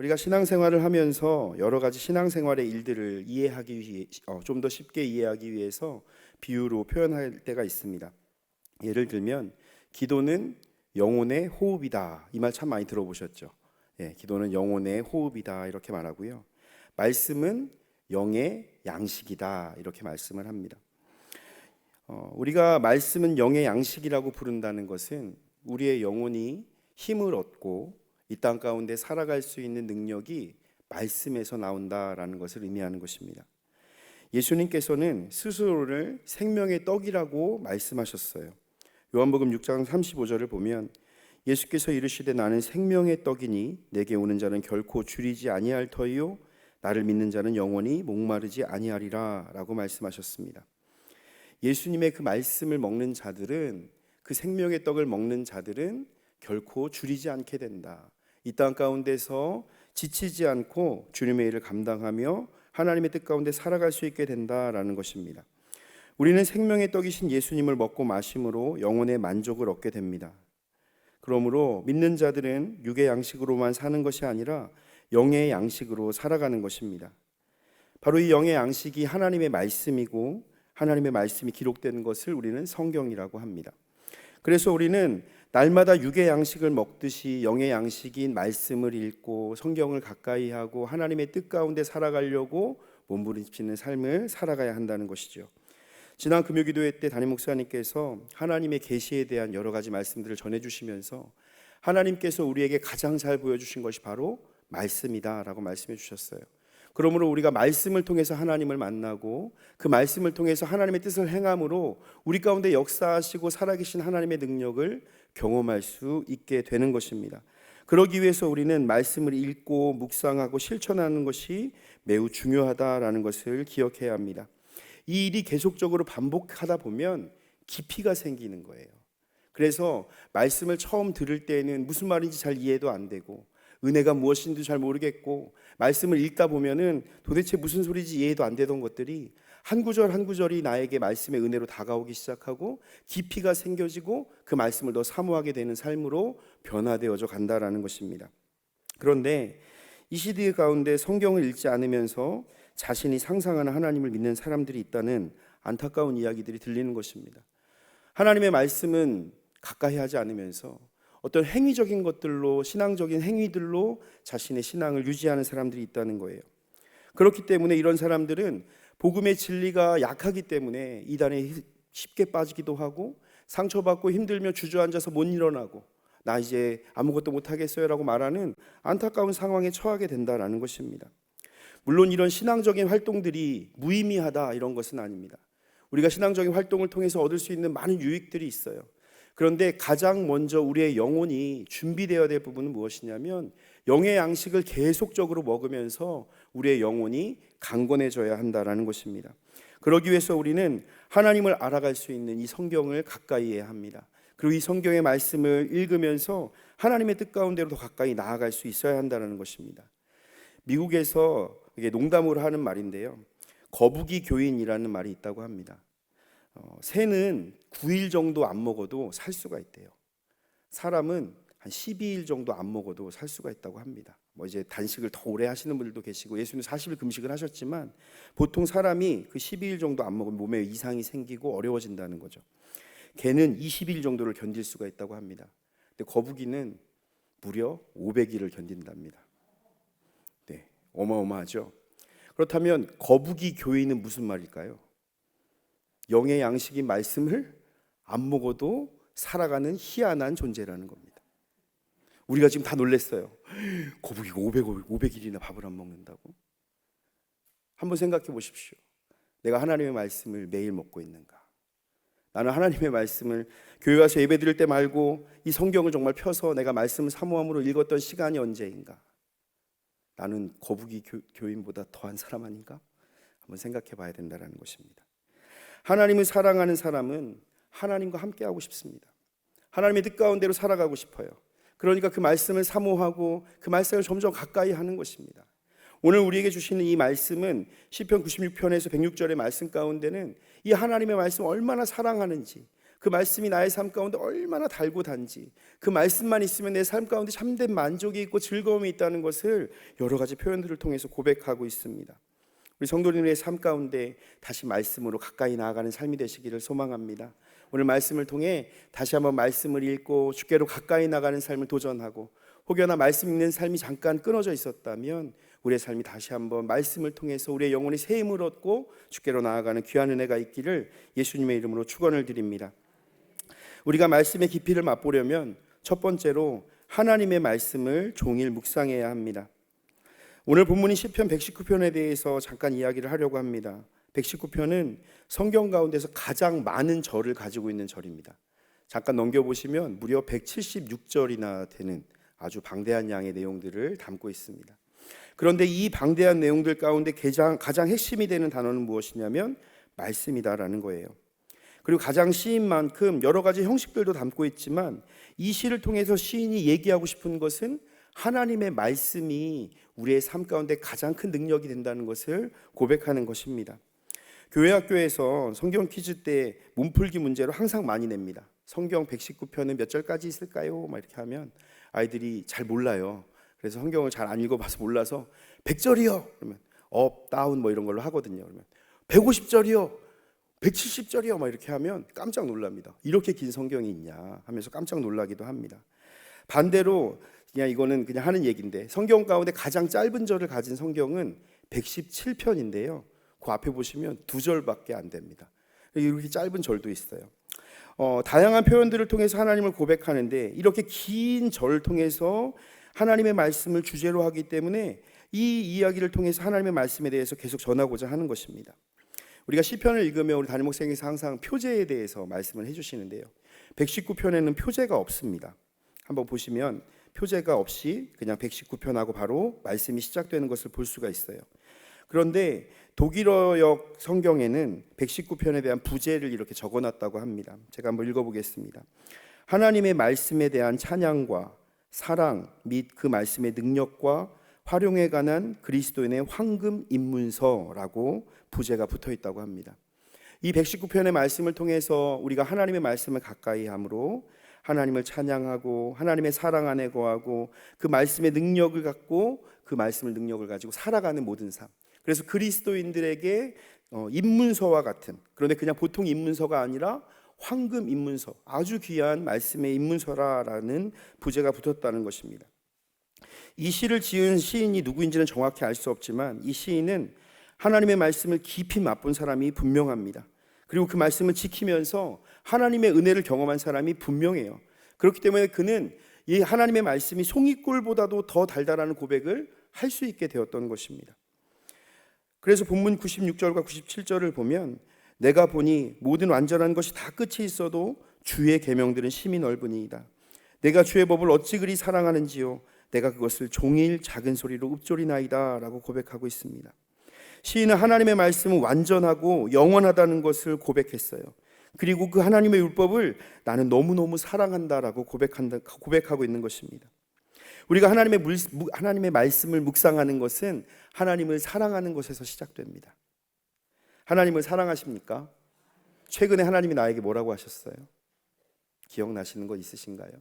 우리가 신앙생활을 하면서 여러 가지 신앙생활의 일들을 이해하기 위해 좀 더 쉽게 이해하기 위해서 비유로 표현할 때가 있습니다. 예를 들면 기도는 영혼의 호흡이다. 이 말 참 많이 들어보셨죠? 기도는 영혼의 호흡이다 이렇게 말하고요. 말씀은 영의 양식이다 이렇게 말씀을 합니다. 우리가 말씀은 영의 양식이라고 부른다는 것은 우리의 영혼이 힘을 얻고 이 땅 가운데 살아갈 수 있는 능력이 말씀에서 나온다라는 것을 의미하는 것입니다. 예수님께서는 스스로를 생명의 떡이라고 말씀하셨어요. 요한복음 6장 35절을 보면 예수께서 이르시되 나는 생명의 떡이니 내게 오는 자는 결코 줄이지 아니할 터이요 나를 믿는 자는 영원히 목마르지 아니하리라 라고 말씀하셨습니다. 예수님의 그 말씀을 먹는 자들은, 그 생명의 떡을 먹는 자들은 결코 줄이지 않게 된다. 이 땅 가운데서 지치지 않고 주님의 일을 감당하며 하나님의 뜻 가운데 살아갈 수 있게 된다라는 것입니다. 우리는 생명의 떡이신 예수님을 먹고 마심으로 영혼의 만족을 얻게 됩니다. 그러므로 믿는 자들은 육의 양식으로만 사는 것이 아니라 영의 양식으로 살아가는 것입니다. 바로 이 영의 양식이 하나님의 말씀이고 하나님의 말씀이 기록된 것을 우리는 성경이라고 합니다. 그래서 우리는 날마다 육의 양식을 먹듯이 영의 양식인 말씀을 읽고 성경을 가까이 하고 하나님의 뜻 가운데 살아가려고 몸부림치는 삶을 살아가야 한다는 것이죠. 지난 금요기도회 때 담임 목사님께서 하나님의 계시에 대한 여러 가지 말씀들을 전해주시면서 하나님께서 우리에게 가장 잘 보여주신 것이 바로 말씀이다라고 말씀해 주셨어요. 그러므로 우리가 말씀을 통해서 하나님을 만나고 그 말씀을 통해서 하나님의 뜻을 행함으로 우리 가운데 역사하시고 살아계신 하나님의 능력을 경험할 수 있게 되는 것입니다. 그러기 위해서 우리는 말씀을 읽고 묵상하고 실천하는 것이 매우 중요하다라는 것을 기억해야 합니다. 이 일이 계속적으로 반복하다 보면 깊이가 생기는 거예요. 그래서 말씀을 처음 들을 때는 무슨 말인지 잘 이해도 안 되고 은혜가 무엇인지 잘 모르겠고 말씀을 읽다 보면은 도대체 무슨 소리인지 이해도 안 되던 것들이 한 구절 한 구절이 나에게 말씀의 은혜로 다가오기 시작하고 깊이가 생겨지고 그 말씀을 더 사모하게 되는 삶으로 변화되어져 간다라는 것입니다. 그런데 이 시대 가운데 성경을 읽지 않으면서 자신이 상상하는 하나님을 믿는 사람들이 있다는 안타까운 이야기들이 들리는 것입니다. 하나님의 말씀은 가까이 하지 않으면서 어떤 행위적인 것들로, 신앙적인 행위들로 자신의 신앙을 유지하는 사람들이 있다는 거예요. 그렇기 때문에 이런 사람들은 복음의 진리가 약하기 때문에 이단에 쉽게 빠지기도 하고 상처받고 힘들며 주저앉아서 못 일어나고 나 이제 아무것도 못하겠어요 라고 말하는 안타까운 상황에 처하게 된다는 것입니다. 물론 이런 신앙적인 활동들이 무의미하다 이런 것은 아닙니다. 우리가 신앙적인 활동을 통해서 얻을 수 있는 많은 유익들이 있어요. 그런데 가장 먼저 우리의 영혼이 준비되어야 될 부분은 무엇이냐면 영의 양식을 계속적으로 먹으면서 우리의 영혼이 강건해져야 한다는 것입니다. 그러기 위해서 우리는 하나님을 알아갈 수 있는 이 성경을 가까이 해야 합니다. 그리고 이 성경의 말씀을 읽으면서 하나님의 뜻 가운데로 더 가까이 나아갈 수 있어야 한다는 것입니다. 미국에서 이게 농담으로 하는 말인데요, 거북이 교인이라는 말이 있다고 합니다. 새는 9일 정도 안 먹어도 살 수가 있대요. 사람은 한 12일 정도 안 먹어도 살 수가 있다고 합니다. 이제 단식을 더 오래 하시는 분들도 계시고 예수님 40일 금식을 하셨지만 보통 사람이 그 12일 정도 안 먹으면 몸에 이상이 생기고 어려워진다는 거죠. 개는 20일 정도를 견딜 수가 있다고 합니다. 근데 거북이는 무려 500일을 견딘답니다. 네, 어마어마하죠. 그렇다면 거북이 교인은 무슨 말일까요? 영의 양식인 말씀을 안 먹어도 살아가는 희한한 존재라는 겁니다. 우리가 지금 다 놀랐어요. 거북이가 500일이나 밥을 안 먹는다고? 한번 생각해 보십시오. 내가 하나님의 말씀을 매일 먹고 있는가? 나는 하나님의 말씀을 교회 와서 예배 드릴 때 말고 이 성경을 정말 펴서 내가 말씀을 사모함으로 읽었던 시간이 언제인가? 나는 거북이 교인보다 더한 사람 아닌가? 한번 생각해 봐야 된다는 것입니다. 하나님을 사랑하는 사람은 하나님과 함께하고 싶습니다. 하나님의 뜻 가운데로 살아가고 싶어요. 그러니까 그 말씀을 사모하고 그 말씀을 점점 가까이 하는 것입니다. 오늘 우리에게 주시는 이 말씀은 시편 96편에서 106절의 말씀 가운데는 이 하나님의 말씀을 얼마나 사랑하는지, 그 말씀이 나의 삶 가운데 얼마나 달고 단지, 그 말씀만 있으면 내 삶 가운데 참된 만족이 있고 즐거움이 있다는 것을 여러 가지 표현들을 통해서 고백하고 있습니다. 우리 성도님의 삶 가운데 다시 말씀으로 가까이 나아가는 삶이 되시기를 소망합니다. 오늘 말씀을 통해 다시 한번 말씀을 읽고 주께로 가까이 나가는 삶을 도전하고, 혹여나 말씀 읽는 삶이 잠깐 끊어져 있었다면 우리의 삶이 다시 한번 말씀을 통해서 우리의 영혼이 새 힘을 얻고 주께로 나아가는 귀한 은혜가 있기를 예수님의 이름으로 축원을 드립니다. 우리가 말씀의 깊이를 맛보려면 첫 번째로 하나님의 말씀을 종일 묵상해야 합니다. 오늘 본문인 시편 119편에 대해서 잠깐 이야기를 하려고 합니다. 119편은 성경 가운데서 가장 많은 절을 가지고 있는 절입니다. 잠깐 넘겨보시면 무려 176절이나 되는 아주 방대한 양의 내용들을 담고 있습니다. 그런데 이 방대한 내용들 가운데 가장 핵심이 되는 단어는 무엇이냐면 말씀이다라는 거예요. 그리고 가장 시인 만큼 여러 가지 형식들도 담고 있지만 이 시를 통해서 시인이 얘기하고 싶은 것은 하나님의 말씀이 우리의 삶 가운데 가장 큰 능력이 된다는 것을 고백하는 것입니다. 교회 학교에서 성경 퀴즈 때 문풀기 문제로 항상 많이 냅니다. 성경 119편은 몇 절까지 있을까요? 막 이렇게 하면 아이들이 잘 몰라요. 그래서 성경을 잘 안 읽어봐서 몰라서 100절이요 그러면 업, 다운 뭐 이런 걸로 하거든요. 그러면 150절이요 170절이요 막 이렇게 하면 깜짝 놀랍니다. 이렇게 긴 성경이 있냐 하면서 깜짝 놀라기도 합니다. 반대로 그냥 이거는 그냥 하는 얘기인데 성경 가운데 가장 짧은 절을 가진 성경은 117편인데요. 그 앞에 보시면 2절밖에 안 됩니다. 이렇게 짧은 절도 있어요. 다양한 표현들을 통해서 하나님을 고백하는데 이렇게 긴 절을 통해서 하나님의 말씀을 주제로 하기 때문에 이 이야기를 통해서 하나님의 말씀에 대해서 계속 전하고자 하는 것입니다. 우리가 시편을 읽으면 우리 담임 목사님께서 항상 표제에 대해서 말씀을 해주시는데요. 119편에는 표제가 없습니다. 한번 보시면 표제가 없이 그냥 119편하고 바로 말씀이 시작되는 것을 볼 수가 있어요. 그런데 독일어역 성경에는 119편에 대한 부제를 이렇게 적어놨다고 합니다. 제가 한번 읽어보겠습니다. 하나님의 말씀에 대한 찬양과 사랑 및 그 말씀의 능력과 활용에 관한 그리스도인의 황금 입문서라고 부제가 붙어 있다고 합니다. 이 119편의 말씀을 통해서 우리가 하나님의 말씀을 가까이 함으로 하나님을 찬양하고 하나님의 사랑 안에 거하고 그 말씀의 능력을 갖고 그 말씀의 능력을 가지고 살아가는 모든 삶. 그래서 그리스도인들에게 입문서와 같은, 그런데 그냥 보통 입문서가 아니라 황금 입문서, 아주 귀한 말씀의 입문서라는 부제가 붙었다는 것입니다. 이 시를 지은 시인이 누구인지는 정확히 알 수 없지만 이 시인은 하나님의 말씀을 깊이 맛본 사람이 분명합니다. 그리고 그 말씀을 지키면서 하나님의 은혜를 경험한 사람이 분명해요. 그렇기 때문에 그는 이 하나님의 말씀이 송이꿀보다도 더 달달한 고백을 할 수 있게 되었던 것입니다. 그래서 본문 96절과 97절을 보면 내가 보니 모든 완전한 것이 다 끝이 있어도 주의 계명들은 심히 넓으니이다. 내가 주의 법을 어찌 그리 사랑하는지요. 내가 그것을 종일 작은 소리로 읊조리나이다 라고 고백하고 있습니다. 시인은 하나님의 말씀은 완전하고 영원하다는 것을 고백했어요. 그리고 그 하나님의 율법을 나는 너무너무 사랑한다라고 고백하고 있는 것입니다. 우리가 하나님의 말씀을 묵상하는 것은 하나님을 사랑하는 것에서 시작됩니다. 하나님을 사랑하십니까? 최근에 하나님이 나에게 뭐라고 하셨어요? 기억나시는 거 있으신가요?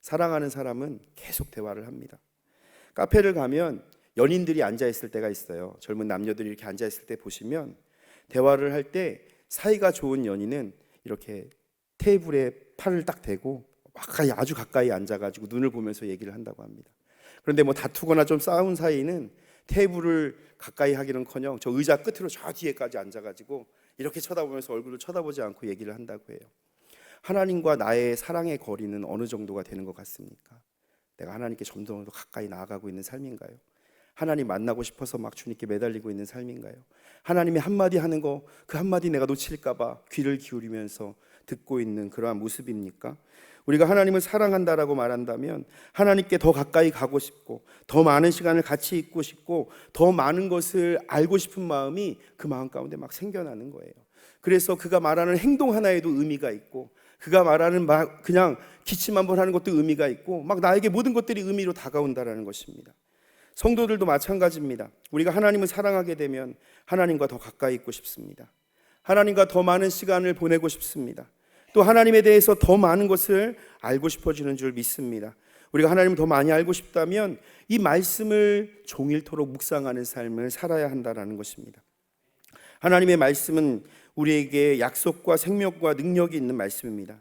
사랑하는 사람은 계속 대화를 합니다. 카페를 가면 연인들이 앉아있을 때가 있어요. 젊은 남녀들이 이렇게 앉아있을 때 보시면 대화를 할 때 사이가 좋은 연인은 이렇게 테이블에 팔을 딱 대고 아주 가까이 앉아가지고 눈을 보면서 얘기를 한다고 합니다. 그런데 뭐 다투거나 좀 싸운 사이는 테이블을 가까이 하기는커녕 저 의자 끝으로 저 뒤에까지 앉아가지고 이렇게 쳐다보면서 얼굴을 쳐다보지 않고 얘기를 한다고 해요. 하나님과 나의 사랑의 거리는 어느 정도가 되는 것 같습니까? 내가 하나님께 점점 더 가까이 나아가고 있는 삶인가요? 하나님 만나고 싶어서 막 주님께 매달리고 있는 삶인가요? 하나님이 한마디 하는 거 그 한마디 내가 놓칠까 봐 귀를 기울이면서 듣고 있는 그러한 모습입니까? 우리가 하나님을 사랑한다라고 말한다면 하나님께 더 가까이 가고 싶고 더 많은 시간을 같이 있고 싶고 더 많은 것을 알고 싶은 마음이 그 마음 가운데 막 생겨나는 거예요. 그래서 그가 말하는 행동 하나에도 의미가 있고 그가 말하는 그냥 기침 한번 하는 것도 의미가 있고 막 나에게 모든 것들이 의미로 다가온다라는 것입니다. 성도들도 마찬가지입니다. 우리가 하나님을 사랑하게 되면 하나님과 더 가까이 있고 싶습니다. 하나님과 더 많은 시간을 보내고 싶습니다. 또 하나님에 대해서 더 많은 것을 알고 싶어지는 줄 믿습니다. 우리가 하나님을 더 많이 알고 싶다면 이 말씀을 종일토록 묵상하는 삶을 살아야 한다는 것입니다. 하나님의 말씀은 우리에게 약속과 생명과 능력이 있는 말씀입니다.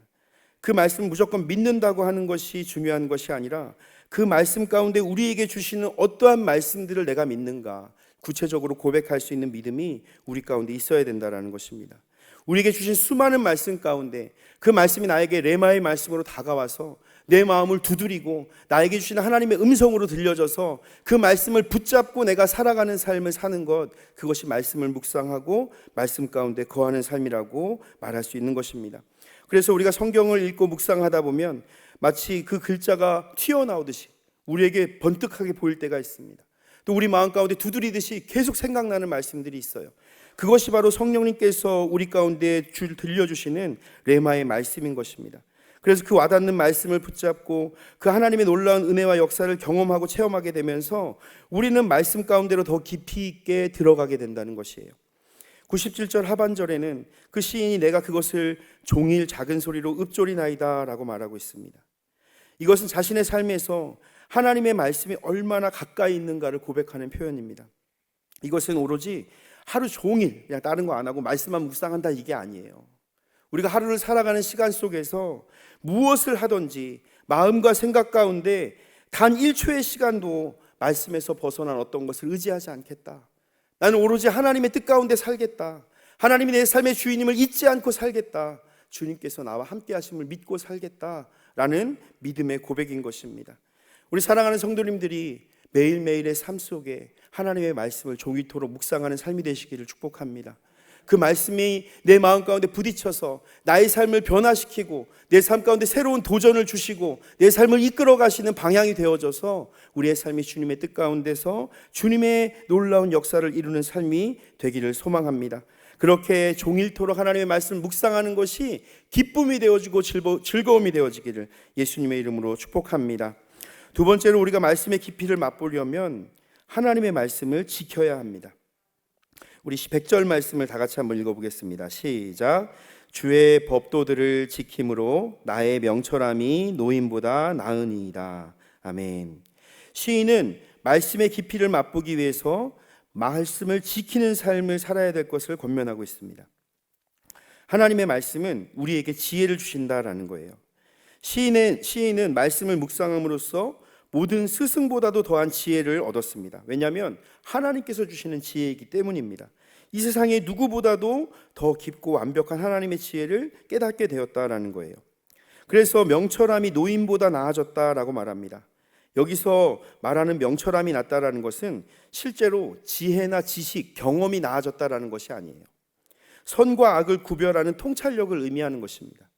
그 말씀을 무조건 믿는다고 하는 것이 중요한 것이 아니라 그 말씀 가운데 우리에게 주시는 어떠한 말씀들을 내가 믿는가 구체적으로 고백할 수 있는 믿음이 우리 가운데 있어야 된다는 것입니다. 우리에게 주신 수많은 말씀 가운데 그 말씀이 나에게 레마의 말씀으로 다가와서 내 마음을 두드리고 나에게 주시는 하나님의 음성으로 들려져서 그 말씀을 붙잡고 내가 살아가는 삶을 사는 것, 그것이 말씀을 묵상하고 말씀 가운데 거하는 삶이라고 말할 수 있는 것입니다. 그래서 우리가 성경을 읽고 묵상하다 보면 마치 그 글자가 튀어나오듯이 우리에게 번뜩하게 보일 때가 있습니다. 또 우리 마음 가운데 두드리듯이 계속 생각나는 말씀들이 있어요. 그것이 바로 성령님께서 우리 가운데 들려주시는 레마의 말씀인 것입니다. 그래서 그 와닿는 말씀을 붙잡고 그 하나님의 놀라운 은혜와 역사를 경험하고 체험하게 되면서 우리는 말씀 가운데로 더 깊이 있게 들어가게 된다는 것이에요. 97절 하반절에는 그 시인이 내가 그것을 종일 작은 소리로 읊조리나이다 라고 말하고 있습니다. 이것은 자신의 삶에서 하나님의 말씀이 얼마나 가까이 있는가를 고백하는 표현입니다. 이것은 오로지 하루 종일 그냥 다른 거 안 하고 말씀만 묵상한다 이게 아니에요. 우리가 하루를 살아가는 시간 속에서 무엇을 하든지 마음과 생각 가운데 단 1초의 시간도 말씀에서 벗어난 어떤 것을 의지하지 않겠다. 나는 오로지 하나님의 뜻 가운데 살겠다. 하나님이 내 삶의 주인임을 잊지 않고 살겠다. 주님께서 나와 함께 하심을 믿고 살겠다라는 믿음의 고백인 것입니다. 우리 사랑하는 성도님들이 매일매일의 삶 속에 하나님의 말씀을 종일토록 묵상하는 삶이 되시기를 축복합니다. 그 말씀이 내 마음 가운데 부딪혀서 나의 삶을 변화시키고 내 삶 가운데 새로운 도전을 주시고 내 삶을 이끌어 가시는 방향이 되어져서 우리의 삶이 주님의 뜻 가운데서 주님의 놀라운 역사를 이루는 삶이 되기를 소망합니다. 그렇게 종일토록 하나님의 말씀을 묵상하는 것이 기쁨이 되어지고 즐거움이 되어지기를 예수님의 이름으로 축복합니다. 두 번째로 우리가 말씀의 깊이를 맛보려면 하나님의 말씀을 지켜야 합니다. 우리 100절 말씀을 다 같이 한번 읽어보겠습니다. 시작. 주의 법도들을 지킴으로 나의 명철함이 노임보다 나으니이다. 아멘. 시인은 말씀의 깊이를 맛보기 위해서 말씀을 지키는 삶을 살아야 될 것을 권면하고 있습니다. 하나님의 말씀은 우리에게 지혜를 주신다라는 거예요. 시인은 말씀을 묵상함으로써 모든 스승보다도 더한 지혜를 얻었습니다. 왜냐하면 하나님께서 주시는 지혜이기 때문입니다. 이 세상에 누구보다도 더 깊고 완벽한 하나님의 지혜를 깨닫게 되었다라는 거예요. 그래서 명철함이 노인보다 나아졌다라고 말합니다. 여기서 말하는 명철함이 낮다라는 것은 실제로 지혜나 지식, 경험이 나아졌다라는 것이 아니에요. 선과 악을 구별하는 통찰력을 의미하는 것입니다.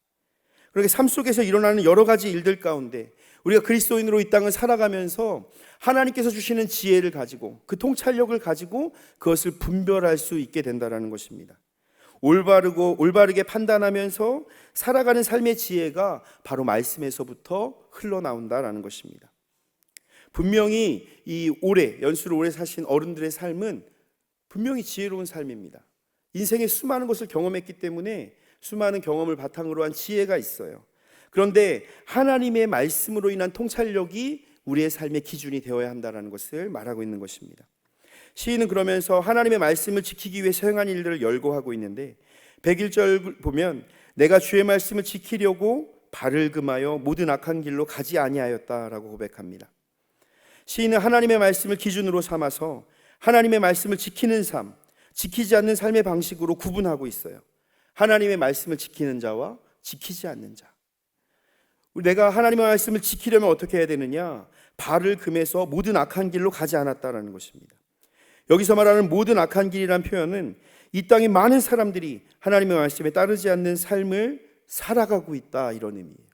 그렇게 삶 속에서 일어나는 여러 가지 일들 가운데 우리가 그리스도인으로 이 땅을 살아가면서 하나님께서 주시는 지혜를 가지고 그 통찰력을 가지고 그것을 분별할 수 있게 된다는 것입니다. 올바르게 판단하면서 살아가는 삶의 지혜가 바로 말씀에서부터 흘러나온다는 것입니다. 분명히 연수를 오래 사신 어른들의 삶은 분명히 지혜로운 삶입니다. 인생의 수많은 것을 경험했기 때문에 수많은 경험을 바탕으로 한 지혜가 있어요. 그런데 하나님의 말씀으로 인한 통찰력이 우리의 삶의 기준이 되어야 한다는 것을 말하고 있는 것입니다. 시인은 그러면서 하나님의 말씀을 지키기 위해 행한 일들을 열거하고 있는데 101절 보면 내가 주의 말씀을 지키려고 발을 금하여 모든 악한 길로 가지 아니하였다라고 고백합니다. 시인은 하나님의 말씀을 기준으로 삼아서 하나님의 말씀을 지키는 삶, 지키지 않는 삶의 방식으로 구분하고 있어요. 하나님의 말씀을 지키는 자와 지키지 않는 자. 내가 하나님의 말씀을 지키려면 어떻게 해야 되느냐? 발을 금해서 모든 악한 길로 가지 않았다라는 것입니다. 여기서 말하는 모든 악한 길이라는 표현은 이 땅의 많은 사람들이 하나님의 말씀에 따르지 않는 삶을 살아가고 있다 이런 의미예요.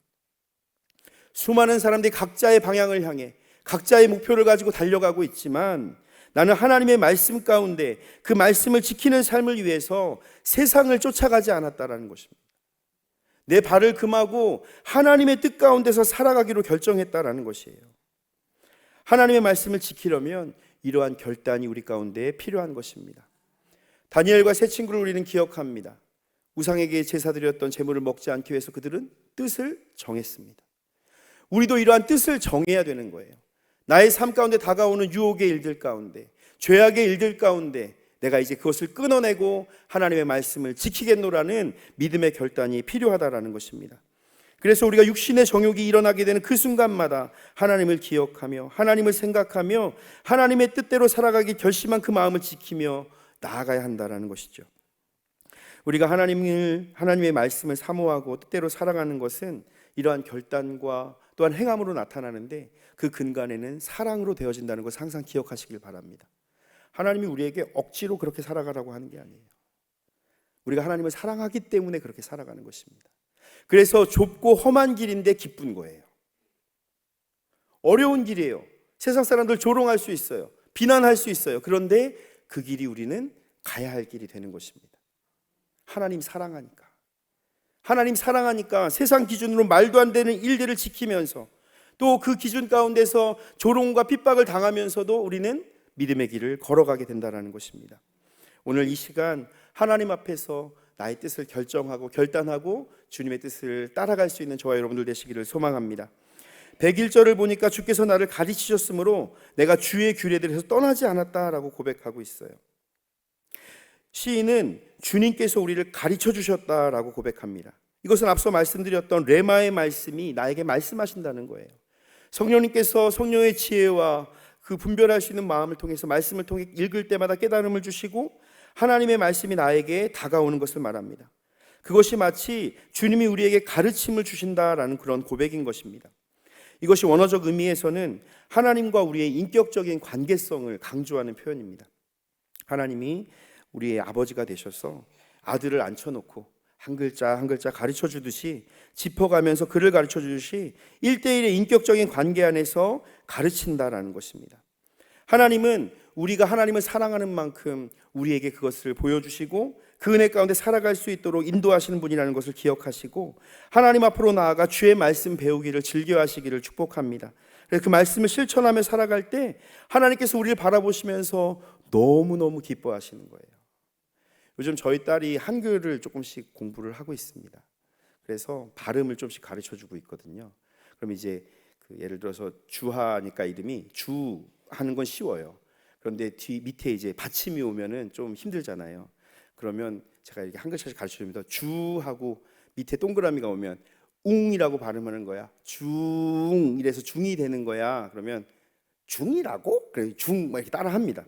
수많은 사람들이 각자의 방향을 향해 각자의 목표를 가지고 달려가고 있지만 나는 하나님의 말씀 가운데 그 말씀을 지키는 삶을 위해서 세상을 쫓아가지 않았다라는 것입니다. 내 발을 금하고 하나님의 뜻 가운데서 살아가기로 결정했다라는 것이에요. 하나님의 말씀을 지키려면 이러한 결단이 우리 가운데 필요한 것입니다. 다니엘과 세 친구를 우리는 기억합니다. 우상에게 제사드렸던 제물을 먹지 않기 위해서 그들은 뜻을 정했습니다. 우리도 이러한 뜻을 정해야 되는 거예요. 나의 삶 가운데 다가오는 유혹의 일들 가운데, 죄악의 일들 가운데 내가 이제 그것을 끊어내고 하나님의 말씀을 지키겠노라는 믿음의 결단이 필요하다라는 것입니다. 그래서 우리가 육신의 정욕이 일어나게 되는 그 순간마다 하나님을 기억하며 하나님을 생각하며 하나님의 뜻대로 살아가기 결심한 그 마음을 지키며 나아가야 한다라는 것이죠. 우리가 하나님의 말씀을 사모하고 뜻대로 살아가는 것은 이러한 결단과 또한 행함으로 나타나는데, 그 근간에는 사랑으로 되어진다는 것을 항상 기억하시길 바랍니다. 하나님이 우리에게 억지로 그렇게 살아가라고 하는 게 아니에요. 우리가 하나님을 사랑하기 때문에 그렇게 살아가는 것입니다. 그래서 좁고 험한 길인데 기쁜 거예요. 어려운 길이에요. 세상 사람들 조롱할 수 있어요. 비난할 수 있어요. 그런데 그 길이 우리는 가야 할 길이 되는 것입니다. 하나님 사랑하니까. 하나님 사랑하니까 세상 기준으로 말도 안 되는 일들을 지키면서 또 그 기준 가운데서 조롱과 핍박을 당하면서도 우리는 믿음의 길을 걸어가게 된다는 것입니다. 오늘 이 시간 하나님 앞에서 나의 뜻을 결정하고 결단하고 주님의 뜻을 따라갈 수 있는 저와 여러분들 되시기를 소망합니다. 101절을 보니까 주께서 나를 가르치셨으므로 내가 주의 규례들에서 떠나지 않았다라고 고백하고 있어요. 시인은 주님께서 우리를 가르쳐 주셨다라고 고백합니다. 이것은 앞서 말씀드렸던 레마의 말씀이 나에게 말씀하신다는 거예요. 성령님께서 성령의 지혜와 그 분별할 수 있는 마음을 통해서 말씀을 통해 읽을 때마다 깨달음을 주시고 하나님의 말씀이 나에게 다가오는 것을 말합니다. 그것이 마치 주님이 우리에게 가르침을 주신다라는 그런 고백인 것입니다. 이것이 원어적 의미에서는 하나님과 우리의 인격적인 관계성을 강조하는 표현입니다. 하나님이 우리의 아버지가 되셔서 아들을 앉혀놓고 한 글자 한 글자 가르쳐 주듯이, 짚어가면서 그를 가르쳐 주듯이 1대1의 인격적인 관계 안에서 가르친다라는 것입니다. 하나님은 우리가 하나님을 사랑하는 만큼 우리에게 그것을 보여주시고 그 은혜 가운데 살아갈 수 있도록 인도하시는 분이라는 것을 기억하시고 하나님 앞으로 나아가 주의 말씀 배우기를 즐겨하시기를 축복합니다. 그래서 그 말씀을 실천하며 살아갈 때 하나님께서 우리를 바라보시면서 너무너무 기뻐하시는 거예요. 요즘 저희 딸이 한글을 조금씩 공부를 하고 있습니다. 그래서 발음을 좀씩 가르쳐주고 있거든요. 그럼 이제 예를 들어서 주하니까 이름이 주 하는 건 쉬워요. 그런데 밑에 이제 받침이 오면은 좀 힘들잖아요. 그러면 제가 이렇게 한 글자씩 가르쳐줍니다. 주하고 밑에 동그라미가 오면 웅이라고 발음하는 거야. 중 이래서 중이 되는 거야. 그러면 중이라고? 그래 중 막 이렇게 따라합니다.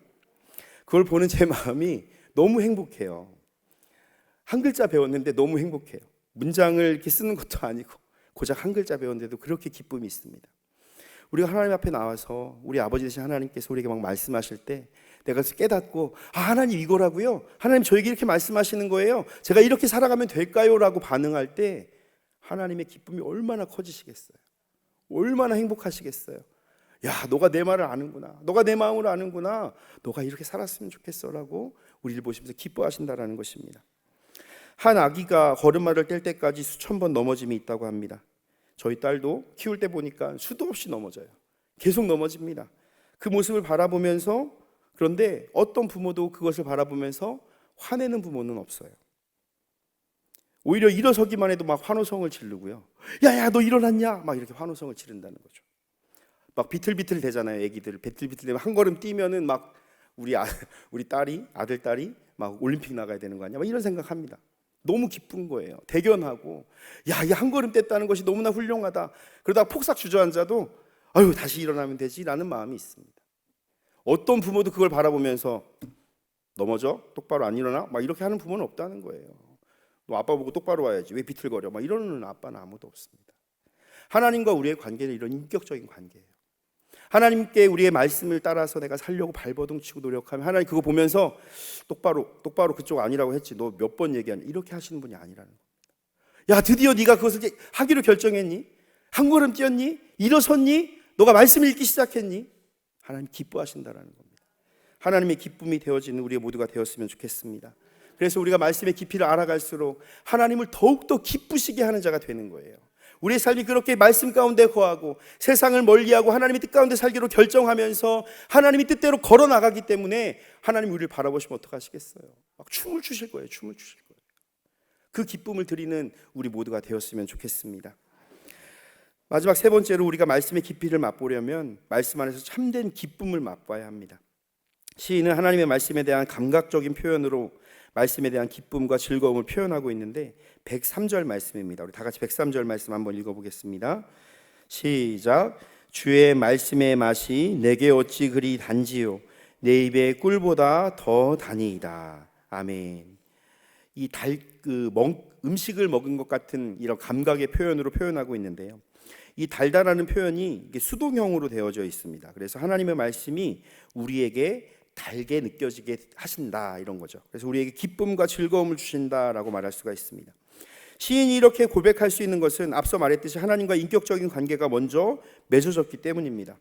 그걸 보는 제 마음이 너무 행복해요. 한 글자 배웠는데 너무 행복해요. 문장을 이렇게 쓰는 것도 아니고 고작 한 글자 배웠는데도 그렇게 기쁨이 있습니다. 우리가 하나님 앞에 나와서 우리 아버지 되신 하나님께서 우리에게 막 말씀하실 때 내가 깨닫고, 아, 하나님 이거라고요? 하나님 저에게 이렇게 말씀하시는 거예요? 제가 이렇게 살아가면 될까요? 라고 반응할 때 하나님의 기쁨이 얼마나 커지시겠어요? 얼마나 행복하시겠어요? 야, 너가 내 말을 아는구나. 너가 내 마음을 아는구나. 너가 이렇게 살았으면 좋겠어 라고 우리를 보시면서 기뻐하신다라는 것입니다. 한 아기가 걸음마를 뗄 때까지 수천 번 넘어짐이 있다고 합니다. 저희 딸도 키울 때 보니까 수도 없이 넘어져요. 계속 넘어집니다. 그 모습을 바라보면서, 그런데 어떤 부모도 그것을 바라보면서 화내는 부모는 없어요. 오히려 일어서기만 해도 막 환호성을 지르고요. 야야 너 일어났냐? 막 이렇게 환호성을 지른다는 거죠. 막 비틀비틀 되잖아요. 애기들 비틀비틀 되면 한 걸음 뛰면은 막 우리 딸이, 아들 딸이 막 올림픽 나가야 되는 거 아니야? 막 이런 생각합니다. 너무 기쁜 거예요. 대견하고, 야, 이 한 걸음 뗐다는 것이 너무나 훌륭하다. 그러다가 폭삭 주저앉아도 아유 다시 일어나면 되지라는 마음이 있습니다. 어떤 부모도 그걸 바라보면서 넘어져? 똑바로 안 일어나? 막 이렇게 하는 부모는 없다는 거예요. 너 아빠 보고 똑바로 와야지. 왜 비틀거려? 막 이러는 아빠는 아무도 없습니다. 하나님과 우리의 관계는 이런 인격적인 관계예요. 하나님께 우리의 말씀을 따라서 내가 살려고 발버둥치고 노력하면 하나님 그거 보면서 똑바로 그쪽 아니라고 했지. 너 몇 번 얘기하니? 이렇게 하시는 분이 아니라는 겁니다. 야, 드디어 네가 그것을 하기로 결정했니? 한 걸음 뛰었니? 일어섰니? 너가 말씀 읽기 시작했니? 하나님 기뻐하신다라는 겁니다. 하나님의 기쁨이 되어지는 우리 모두가 되었으면 좋겠습니다. 그래서 우리가 말씀의 깊이를 알아갈수록 하나님을 더욱더 기쁘시게 하는 자가 되는 거예요. 우리의 삶이 그렇게 말씀 가운데 거하고 세상을 멀리하고 하나님의 뜻 가운데 살기로 결정하면서 하나님의 뜻대로 걸어나가기 때문에 하나님이 우리를 바라보시면 어떡하시겠어요? 막 춤을 추실 거예요. 춤을 추실 거예요. 그 기쁨을 드리는 우리 모두가 되었으면 좋겠습니다. 마지막 세 번째로 우리가 말씀의 깊이를 맛보려면 말씀 안에서 참된 기쁨을 맛봐야 합니다. 시인은 하나님의 말씀에 대한 감각적인 표현으로 말씀에 대한 기쁨과 즐거움을 표현하고 있는데 103절 말씀입니다. 우리 다 같이 103절 말씀 한번 읽어보겠습니다. 시작. 주의 말씀의 맛이 내게 어찌 그리 단지요 내 입의 꿀보다 더 다니이다. 아멘. 이 음식을 먹은 것 같은 이런 감각의 표현으로 표현하고 있는데요. 이 달다라는 표현이 이게 수동형으로 되어져 있습니다. 그래서 하나님의 말씀이 우리에게 달게 느껴지게 하신다 이런 거죠. 그래서 우리에게 기쁨과 즐거움을 주신다라고 말할 수가 있습니다. 시인이 이렇게 고백할 수 있는 것은 앞서 말했듯이 하나님과 인격적인 관계가 먼저 맺어졌기 때문입니다.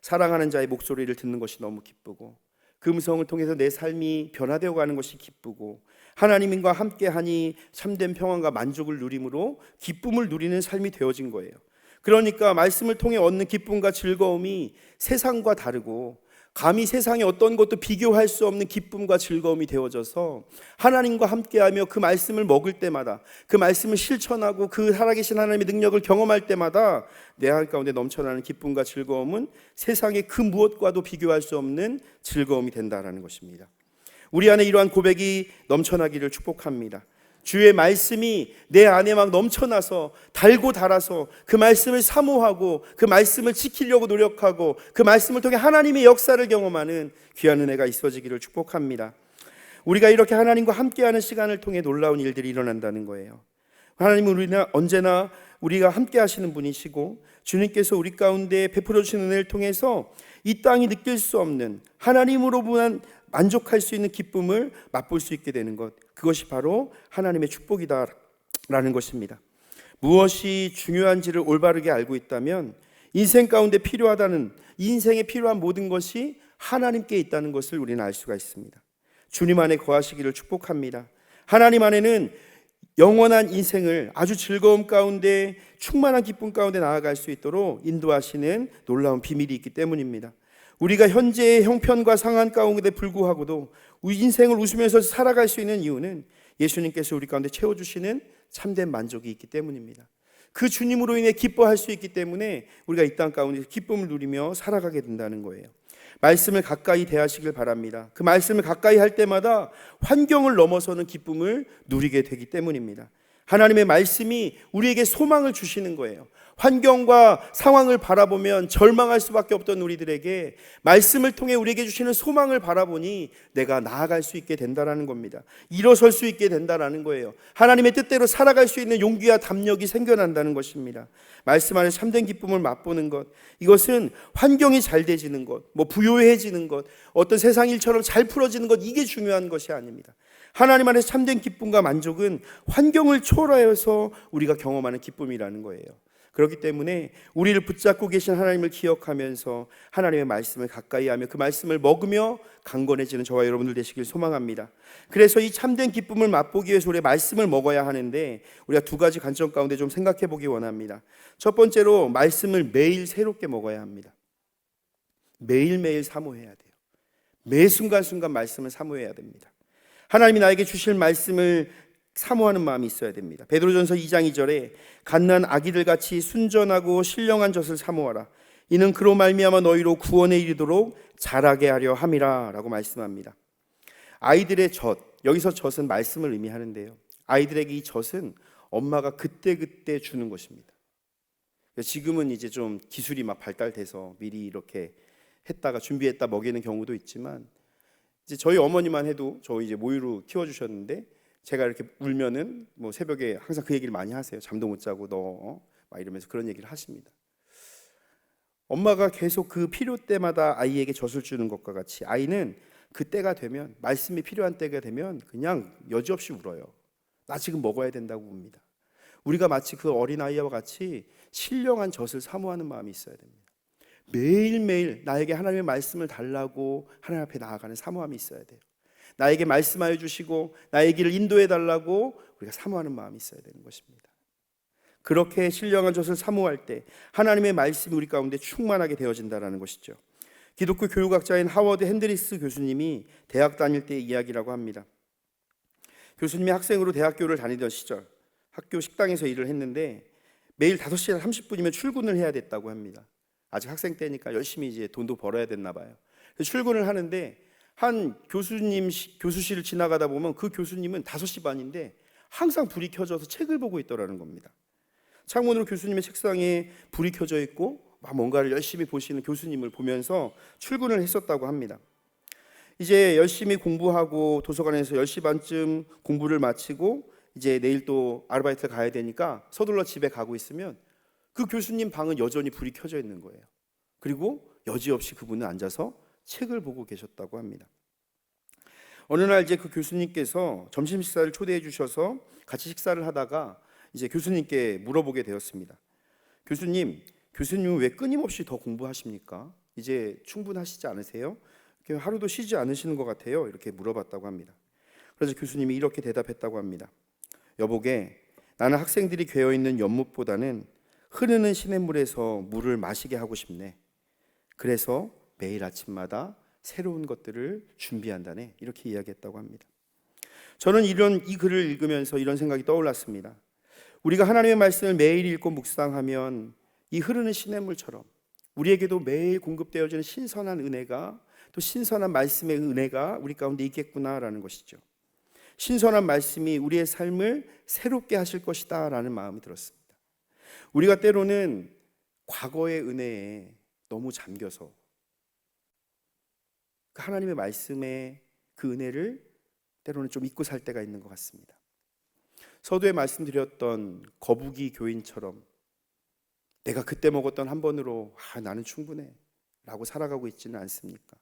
사랑하는 자의 목소리를 듣는 것이 너무 기쁘고 그 음성을 통해서 내 삶이 변화되어 가는 것이 기쁘고 하나님과 함께하니 참된 평안과 만족을 누림으로 기쁨을 누리는 삶이 되어진 거예요. 그러니까 말씀을 통해 얻는 기쁨과 즐거움이 세상과 다르고 감히 세상에 어떤 것도 비교할 수 없는 기쁨과 즐거움이 되어져서 하나님과 함께하며 그 말씀을 먹을 때마다 그 말씀을 실천하고 그 살아계신 하나님의 능력을 경험할 때마다 내 안 가운데 넘쳐나는 기쁨과 즐거움은 세상의 그 무엇과도 비교할 수 없는 즐거움이 된다라는 것입니다. 우리 안에 이러한 고백이 넘쳐나기를 축복합니다. 주의 말씀이 내 안에 막 넘쳐나서 달고 달아서 그 말씀을 사모하고 그 말씀을 지키려고 노력하고 그 말씀을 통해 하나님의 역사를 경험하는 귀한 은혜가 있어지기를 축복합니다. 우리가 이렇게 하나님과 함께하는 시간을 통해 놀라운 일들이 일어난다는 거예요. 하나님은 우리는 언제나 우리가 함께 하시는 분이시고 주님께서 우리 가운데 베풀어 주신 은혜를 통해서 이 땅이 느낄 수 없는 하나님으로만 만족할 수 있는 기쁨을 맛볼 수 있게 되는 것, 그것이 바로 하나님의 축복이다라는 것입니다. 무엇이 중요한지를 올바르게 알고 있다면 인생 가운데 필요하다는, 인생에 필요한 모든 것이 하나님께 있다는 것을 우리는 알 수가 있습니다. 주님 안에 거하시기를 축복합니다. 하나님 안에는 영원한 인생을 아주 즐거움 가운데 충만한 기쁨 가운데 나아갈 수 있도록 인도하시는 놀라운 비밀이 있기 때문입니다. 우리가 현재의 형편과 상황 가운데 불구하고도 우리 인생을 웃으면서 살아갈 수 있는 이유는 예수님께서 우리 가운데 채워주시는 참된 만족이 있기 때문입니다. 그 주님으로 인해 기뻐할 수 있기 때문에 우리가 이 땅 가운데 기쁨을 누리며 살아가게 된다는 거예요. 말씀을 가까이 대하시길 바랍니다. 그 말씀을 가까이 할 때마다 환경을 넘어서는 기쁨을 누리게 되기 때문입니다. 하나님의 말씀이 우리에게 소망을 주시는 거예요. 환경과 상황을 바라보면 절망할 수밖에 없던 우리들에게 말씀을 통해 우리에게 주시는 소망을 바라보니 내가 나아갈 수 있게 된다는 겁니다. 일어설 수 있게 된다는 거예요. 하나님의 뜻대로 살아갈 수 있는 용기와 담력이 생겨난다는 것입니다. 말씀 안에 참된 기쁨을 맛보는 것, 이것은 환경이 잘 되지는 것, 부요해지는 것, 어떤 세상 일처럼 잘 풀어지는 것, 이게 중요한 것이 아닙니다. 하나님 안에 참된 기쁨과 만족은 환경을 초월하여서 우리가 경험하는 기쁨이라는 거예요. 그렇기 때문에 우리를 붙잡고 계신 하나님을 기억하면서 하나님의 말씀을 가까이 하며 그 말씀을 먹으며 강건해지는 저와 여러분들 되시길 소망합니다. 그래서 이 참된 기쁨을 맛보기 위해서 우리의 말씀을 먹어야 하는데 우리가 두 가지 관점 가운데 좀 생각해 보기 원합니다. 첫 번째로 말씀을 매일 새롭게 먹어야 합니다. 매일매일 사모해야 돼요. 매 순간순간 말씀을 사모해야 됩니다. 하나님이 나에게 주실 말씀을 사모하는 마음이 있어야 됩니다. 베드로전서 2장 2절에 갓난 아기들 같이 순전하고 신령한 젖을 사모하라. 이는 그로 말미암아 너희로 구원에 이르도록 자라게 하려 함이라 라고 말씀합니다. 아이들의 젖, 여기서 젖은 말씀을 의미하는데요. 아이들에게 이 젖은 엄마가 그때그때 주는 것입니다. 지금은 이제 좀 기술이 막 발달돼서 미리 이렇게 했다가 준비했다 먹이는 경우도 있지만 이제 저희 어머니만 해도 저 이제 모유로 키워주셨는데 제가 이렇게 울면은 새벽에 항상 그 얘기를 많이 하세요. 잠도 못 자고 너 막 이러면서 그런 얘기를 하십니다. 엄마가 계속 그 필요 때마다 아이에게 젖을 주는 것과 같이 아이는 그 때가 되면, 말씀이 필요한 때가 되면 그냥 여지없이 울어요. 나 지금 먹어야 된다고 웁니다. 우리가 마치 그 어린아이와 같이 신령한 젖을 사모하는 마음이 있어야 됩니다. 매일매일 나에게 하나님의 말씀을 달라고 하나님 앞에 나아가는 사모함이 있어야 돼요. 나에게 말씀하여 주시고 나의 길을 인도해 달라고 우리가 사모하는 마음이 있어야 되는 것입니다. 그렇게 신령한 젖을 사모할 때 하나님의 말씀이 우리 가운데 충만하게 되어진다는 것이죠. 기독교 교육학자인 하워드 핸드리스 교수님이 대학 다닐 때의 이야기라고 합니다. 교수님이 학생으로 대학교를 다니던 시절 학교 식당에서 일을 했는데 매일 5시 30분이면 출근을 해야 됐다고 합니다. 아직 학생 때니까 열심히 이제 돈도 벌어야 됐나 봐요. 출근을 하는데 한 교수실을 지나가다 보면 그 교수님은 5시 반인데 항상 불이 켜져서 책을 보고 있더라는 겁니다. 창문으로 교수님의 책상에 불이 켜져 있고 뭔가를 열심히 보시는 교수님을 보면서 출근을 했었다고 합니다. 이제 열심히 공부하고 도서관에서 10시 반쯤 공부를 마치고 이제 내일 또 아르바이트 가야 되니까 서둘러 집에 가고 있으면 그 교수님 방은 여전히 불이 켜져 있는 거예요. 그리고 여지없이 그분은 앉아서 책을 보고 계셨다고 합니다. 어느 날 이제 그 교수님께서 점심 식사를 초대해 주셔서 같이 식사를 하다가 이제 교수님께 물어보게 되었습니다. 교수님 왜 끊임없이 더 공부하십니까? 이제 충분하시지 않으세요? 하루도 쉬지 않으시는 것 같아요. 이렇게 물어봤다고 합니다. 그래서 교수님이 이렇게 대답했다고 합니다. 여보게, 나는 학생들이 괴어있는 연못보다는 흐르는 시냇물에서 물을 마시게 하고 싶네. 그래서 매일 아침마다 새로운 것들을 준비한다네. 이렇게 이야기했다고 합니다. 저는 이 글을 읽으면서 이런 생각이 떠올랐습니다. 우리가 하나님의 말씀을 매일 읽고 묵상하면 이 흐르는 시냇물처럼 우리에게도 매일 공급되어지는 신선한 은혜가, 또 신선한 말씀의 은혜가 우리 가운데 있겠구나라는 것이죠. 신선한 말씀이 우리의 삶을 새롭게 하실 것이다 라는 마음이 들었습니다. 우리가 때로는 과거의 은혜에 너무 잠겨서 하나님의 말씀의 그 은혜를 때로는 좀 잊고 살 때가 있는 것 같습니다. 서두에 말씀드렸던 거북이 교인처럼 내가 그때 먹었던 한 번으로 나는 충분해 라고 살아가고 있지는 않습니까?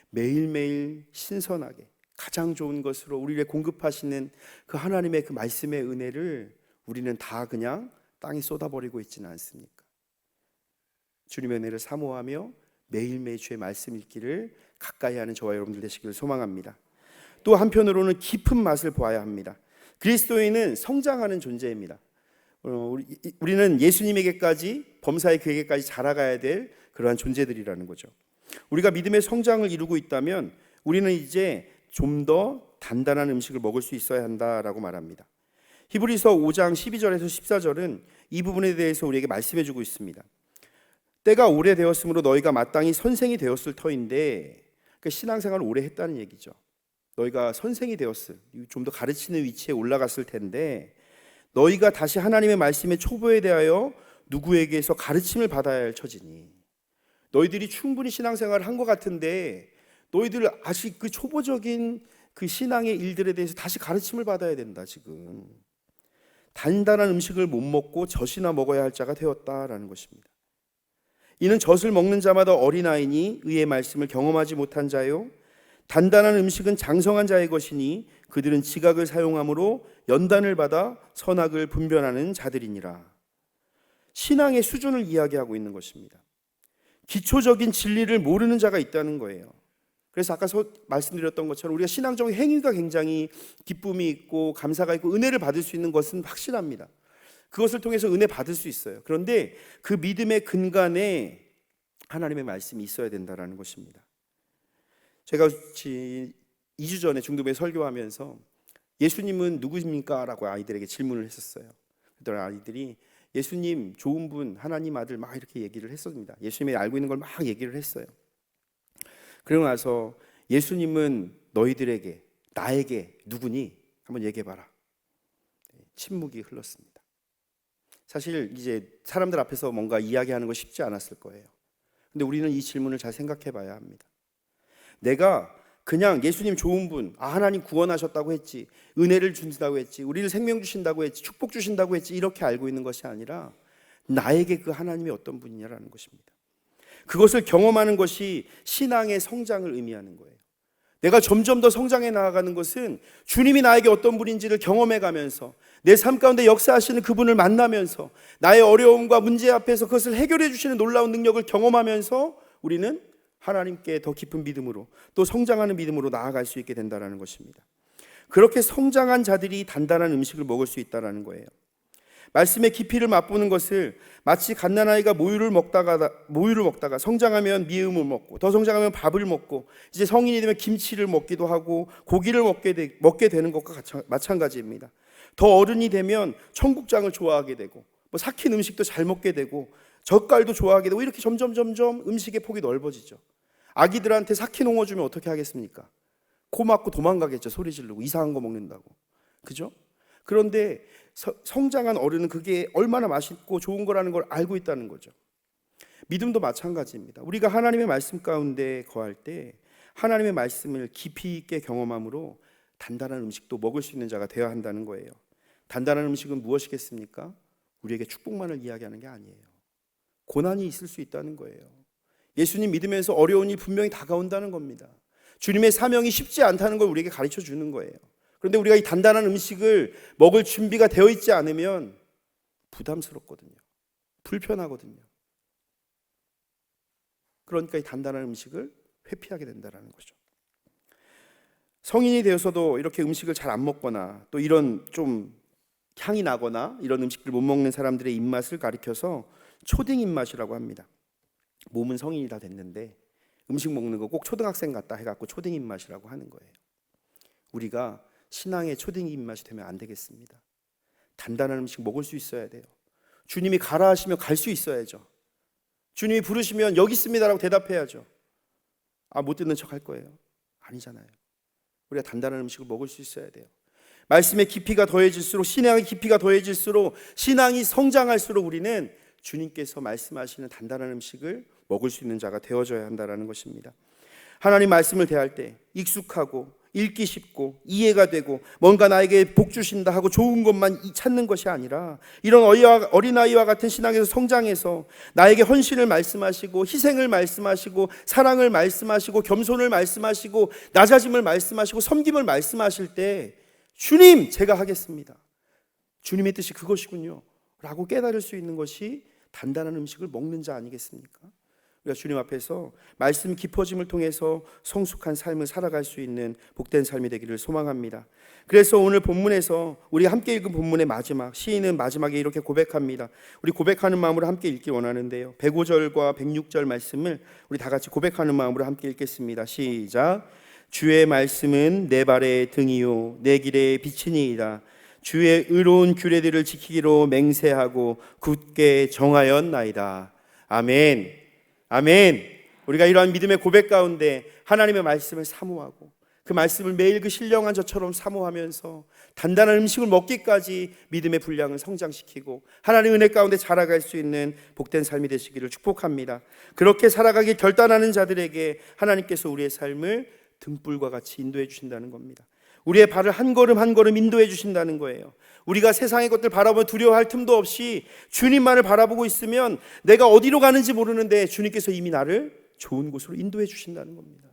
매일매일 신선하게 가장 좋은 것으로 우리를 공급하시는 그 하나님의 그 말씀의 은혜를 우리는 다 그냥 땅에 쏟아버리고 있지는 않습니까? 주님의 은혜를 사모하며 매일매일 주의 말씀 읽기를 가까이 하는 저와 여러분들 되시기를 소망합니다. 또 한편으로는 깊은 맛을 보아야 합니다. 그리스도인은 성장하는 존재입니다. 우리는 예수님에게까지, 범사의 그에게까지 자라가야 될 그러한 존재들이라는 거죠. 우리가 믿음의 성장을 이루고 있다면 우리는 이제 좀 더 단단한 음식을 먹을 수 있어야 한다라고 말합니다. 히브리서 5장 12절에서 14절은 이 부분에 대해서 우리에게 말씀해 주고 있습니다. 때가 오래되었으므로 너희가 마땅히 선생이 되었을 터인데, 그러니까 신앙생활을 오래 했다는 얘기죠. 너희가 선생이 되었을, 좀 더 가르치는 위치에 올라갔을 텐데 너희가 다시 하나님의 말씀의 초보에 대하여 누구에게서 가르침을 받아야 할 처지니, 너희들이 충분히 신앙생활을 한 것 같은데 너희들 아직 그 초보적인 그 신앙의 일들에 대해서 다시 가르침을 받아야 된다. 지금 단단한 음식을 못 먹고 젖이나 먹어야 할 자가 되었다라는 것입니다. 이는 젖을 먹는 자마다 어린아이니 의의 말씀을 경험하지 못한 자요, 단단한 음식은 장성한 자의 것이니 그들은 지각을 사용함으로 연단을 받아 선악을 분별하는 자들이니라. 신앙의 수준을 이야기하고 있는 것입니다. 기초적인 진리를 모르는 자가 있다는 거예요. 그래서 아까 말씀드렸던 것처럼 우리가 신앙적인 행위가 굉장히 기쁨이 있고 감사가 있고 은혜를 받을 수 있는 것은 확실합니다. 그것을 통해서 은혜 받을 수 있어요. 그런데 그 믿음의 근간에 하나님의 말씀이 있어야 된다는 것입니다. 제가 2주 전에 중동에 설교하면서 예수님은 누구십니까? 라고 아이들에게 질문을 했었어요. 그랬더니 아이들이 예수님 좋은 분, 하나님 아들 막 이렇게 얘기를 했습니다. 예수님이 알고 있는 걸 막 얘기를 했어요. 그러고 나서 예수님은 너희들에게, 나에게 누구니? 한번 얘기해봐라. 침묵이 흘렀습니다. 사실 이제 사람들 앞에서 뭔가 이야기하는 거 쉽지 않았을 거예요. 근데 우리는 이 질문을 잘 생각해 봐야 합니다. 내가 그냥 예수님 좋은 분, 하나님 구원하셨다고 했지, 은혜를 주신다고 했지, 우리를 생명 주신다고 했지, 축복 주신다고 했지, 이렇게 알고 있는 것이 아니라 나에게 그 하나님이 어떤 분이냐라는 것입니다. 그것을 경험하는 것이 신앙의 성장을 의미하는 거예요. 내가 점점 더 성장해 나아가는 것은 주님이 나에게 어떤 분인지를 경험해 가면서 내 삶 가운데 역사하시는 그분을 만나면서 나의 어려움과 문제 앞에서 그것을 해결해 주시는 놀라운 능력을 경험하면서 우리는 하나님께 더 깊은 믿음으로, 또 성장하는 믿음으로 나아갈 수 있게 된다는 것입니다. 그렇게 성장한 자들이 단단한 음식을 먹을 수 있다는 거예요. 말씀의 깊이를 맛보는 것을 마치 갓난아이가 모유를 먹다가 성장하면 미음을 먹고 더 성장하면 밥을 먹고 이제 성인이 되면 김치를 먹기도 하고 고기를 먹게 되는 것과 마찬가지입니다. 더 어른이 되면 청국장을 좋아하게 되고 뭐 삭힌 음식도 잘 먹게 되고 젓갈도 좋아하게 되고 이렇게 점점 음식의 폭이 넓어지죠. 아기들한테 삭힌 홍어 주면 어떻게 하겠습니까? 코 막고 도망가겠죠. 소리 지르고 이상한 거 먹는다고. 그죠? 그런데 성장한 어른은 그게 얼마나 맛있고 좋은 거라는 걸 알고 있다는 거죠. 믿음도 마찬가지입니다. 우리가 하나님의 말씀 가운데 거할 때 하나님의 말씀을 깊이 있게 경험함으로 단단한 음식도 먹을 수 있는 자가 되어야 한다는 거예요. 단단한 음식은 무엇이겠습니까? 우리에게 축복만을 이야기하는 게 아니에요. 고난이 있을 수 있다는 거예요. 예수님 믿으면서 어려운 일이 분명히 다가온다는 겁니다. 주님의 사명이 쉽지 않다는 걸 우리에게 가르쳐 주는 거예요. 그런데 우리가 이 단단한 음식을 먹을 준비가 되어 있지 않으면 부담스럽거든요. 불편하거든요. 그러니까 이 단단한 음식을 회피하게 된다는 거죠. 성인이 되어서도 이렇게 음식을 잘 안 먹거나 또 이런 좀 향이 나거나 이런 음식을 못 먹는 사람들의 입맛을 가리켜서 초딩 입맛이라고 합니다. 몸은 성인이 다 됐는데 음식 먹는 거 꼭 초등학생 같다 해갖고 초딩 입맛이라고 하는 거예요. 우리가 신앙의 초딩 입맛이 되면 안 되겠습니다. 단단한 음식 먹을 수 있어야 돼요. 주님이 가라 하시면 갈 수 있어야죠. 주님이 부르시면 여기 있습니다라고 대답해야죠. 못 듣는 척 할 거예요. 아니잖아요. 우리가 단단한 음식을 먹을 수 있어야 돼요. 말씀의 깊이가 더해질수록, 신앙의 깊이가 더해질수록, 신앙이 성장할수록 우리는 주님께서 말씀하시는 단단한 음식을 먹을 수 있는 자가 되어져야 한다는 것입니다. 하나님 말씀을 대할 때 익숙하고 읽기 쉽고 이해가 되고 뭔가 나에게 복 주신다 하고 좋은 것만 찾는 것이 아니라 이런 어린아이와 같은 신앙에서 성장해서 나에게 헌신을 말씀하시고 희생을 말씀하시고 사랑을 말씀하시고 겸손을 말씀하시고 낮아짐을 말씀하시고 섬김을 말씀하실 때 주님 제가 하겠습니다. 주님의 뜻이 그것이군요 라고 깨달을 수 있는 것이 단단한 음식을 먹는 자 아니겠습니까? 우리가 주님 앞에서 말씀 깊어짐을 통해서 성숙한 삶을 살아갈 수 있는 복된 삶이 되기를 소망합니다. 그래서 오늘 본문에서 우리 함께 읽은 본문의 마지막, 시인은 마지막에 이렇게 고백합니다. 우리 고백하는 마음으로 함께 읽기 원하는데요, 105절과 106절 말씀을 우리 다 같이 고백하는 마음으로 함께 읽겠습니다. 시작. 주의 말씀은 내 발의 등이요 내 길의 빛이니이다. 주의 의로운 규례들을 지키기로 맹세하고 굳게 정하였나이다. 아멘. 아멘. 우리가 이러한 믿음의 고백 가운데 하나님의 말씀을 사모하고 그 말씀을 매일 그 신령한 저처럼 사모하면서 단단한 음식을 먹기까지 믿음의 분량을 성장시키고 하나님의 은혜 가운데 자라갈 수 있는 복된 삶이 되시기를 축복합니다. 그렇게 살아가기 결단하는 자들에게 하나님께서 우리의 삶을 등불과 같이 인도해 주신다는 겁니다. 우리의 발을 한 걸음 한 걸음 인도해 주신다는 거예요. 우리가 세상의 것들 바라보며 두려워할 틈도 없이 주님만을 바라보고 있으면 내가 어디로 가는지 모르는데 주님께서 이미 나를 좋은 곳으로 인도해 주신다는 겁니다.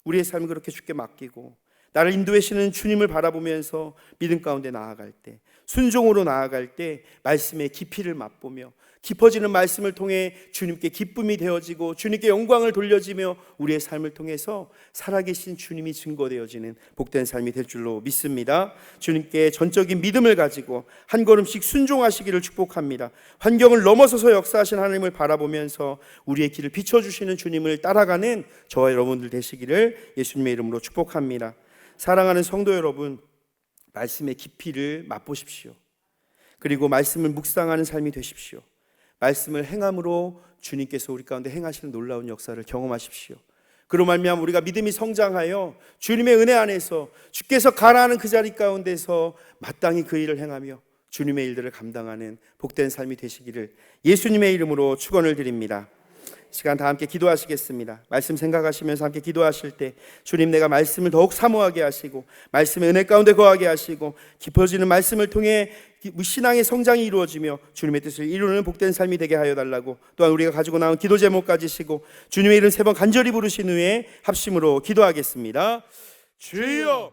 우리의 삶을 그렇게 주께 맡기고 나를 인도해 주시는 주님을 바라보면서 믿음 가운데 나아갈 때, 순종으로 나아갈 때 말씀의 깊이를 맛보며 깊어지는 말씀을 통해 주님께 기쁨이 되어지고 주님께 영광을 돌려지며 우리의 삶을 통해서 살아계신 주님이 증거되어지는 복된 삶이 될 줄로 믿습니다. 주님께 전적인 믿음을 가지고 한 걸음씩 순종하시기를 축복합니다. 환경을 넘어서서 역사하신 하나님을 바라보면서 우리의 길을 비춰주시는 주님을 따라가는 저와 여러분들 되시기를 예수님의 이름으로 축복합니다. 사랑하는 성도 여러분, 말씀의 깊이를 맛보십시오. 그리고 말씀을 묵상하는 삶이 되십시오. 말씀을 행함으로 주님께서 우리 가운데 행하시는 놀라운 역사를 경험하십시오. 그로 말미암아 우리가 믿음이 성장하여 주님의 은혜 안에서 주께서 가라 하는 그 자리 가운데서 마땅히 그 일을 행하며 주님의 일들을 감당하는 복된 삶이 되시기를 예수님의 이름으로 축원을 드립니다. 시간 다 함께 기도하시겠습니다. 말씀 생각하시면서 함께 기도하실 때 주님, 내가 말씀을 더욱 사모하게 하시고 말씀의 은혜 가운데 거하게 하시고 깊어지는 말씀을 통해 신앙의 성장이 이루어지며 주님의 뜻을 이루는 복된 삶이 되게 하여 달라고, 또한 우리가 가지고 나온 기도 제목 가지시고 주님의 이름 3번 간절히 부르신 후에 합심으로 기도하겠습니다. 주여